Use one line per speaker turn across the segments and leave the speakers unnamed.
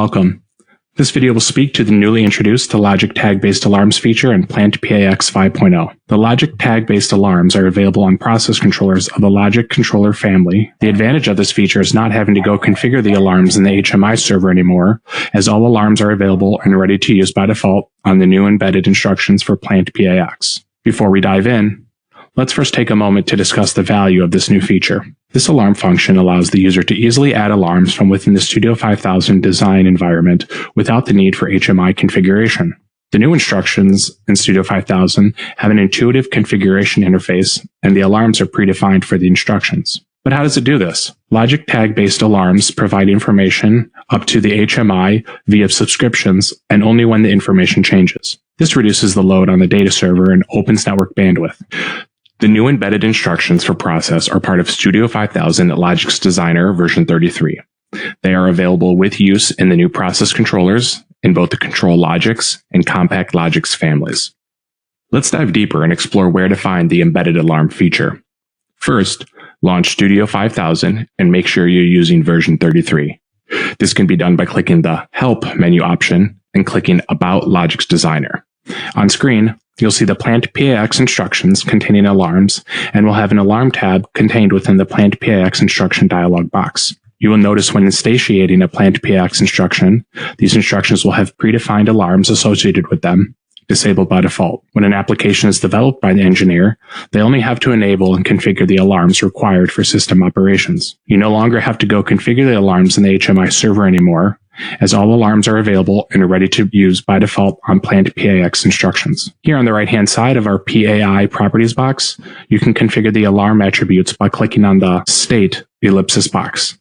Welcome. This video will speak to the newly introduced Logic Tag-Based Alarms feature in PlantPax 5.0. The Logic Tag-Based Alarms are available on process controllers of the Logic controller family. The advantage of this feature is not having to go configure the alarms in the HMI server anymore, as all alarms are available and ready to use by default on the new embedded instructions for PlantPax. Before we dive in, let's first take a moment to discuss the value of this new feature. This alarm function allows the user to easily add alarms from within the Studio 5000 design environment without the need for HMI configuration. The new instructions in Studio 5000 have an intuitive configuration interface, and the alarms are predefined for the instructions. But how does it do this? Logic tag-based alarms provide information up to the HMI via subscriptions and only when the information changes. This reduces the load on the data server and opens network bandwidth. The new embedded instructions for process are part of Studio 5000 Logix Designer version 33. They are available with use in the new process controllers in both the Control Logix and Compact Logix families. Let's dive deeper and explore where to find the embedded alarm feature. First, launch Studio 5000 and make sure you're using version 33. This can be done by clicking the Help menu option and clicking About Logix Designer. On screen, you'll see the PlantPax instructions containing alarms, and will have an alarm tab contained within the PlantPax instruction dialog box. You will notice when instantiating a PlantPax instruction, these instructions will have predefined alarms associated with them, disabled by default. When an application is developed by the engineer, they only have to enable and configure the alarms required for system operations. You no longer have to go configure the alarms in the HMI server anymore, as all alarms are available and are ready to use by default on PlantPax instructions. Here on the right-hand side of our PAI properties box, you can configure the alarm attributes by clicking on the State ellipsis box.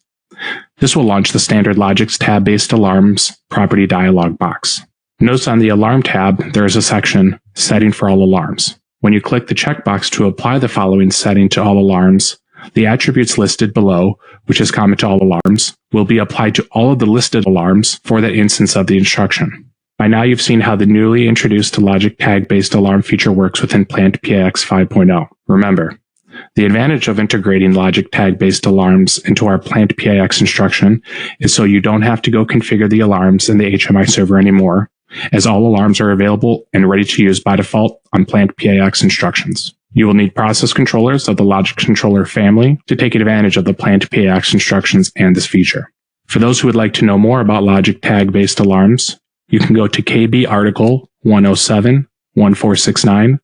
This will launch the standard Logix tab-based alarms property dialog box. Notice on the Alarm tab, there is a section, Setting for all alarms. When you click the checkbox to apply the following setting to all alarms, the attributes listed below, which is common to all alarms, will be applied to all of the listed alarms for that instance of the instruction. By now you've seen how the newly introduced Logic Tag-based Alarm feature works within PlantPax 5.0. Remember, the advantage of integrating Logic Tag-based alarms into our PlantPax instruction is so you don't have to go configure the alarms in the HMI server anymore, as all alarms are available and ready to use by default on PlantPax instructions. You will need process controllers of the Logic controller family to take advantage of the PlantPax instructions and this feature. For those who would like to know more about Logic Tag-based alarms, you can go to KB Article 107-1469,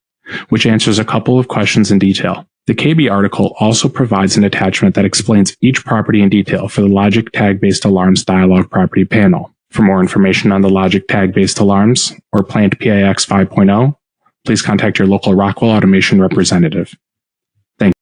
which answers a couple of questions in detail. The KB article also provides an attachment that explains each property in detail for the Logic Tag-based Alarms dialog property panel. For more information on the Logic Tag-based alarms or PlantPax 5.0, please contact your local Rockwell Automation representative.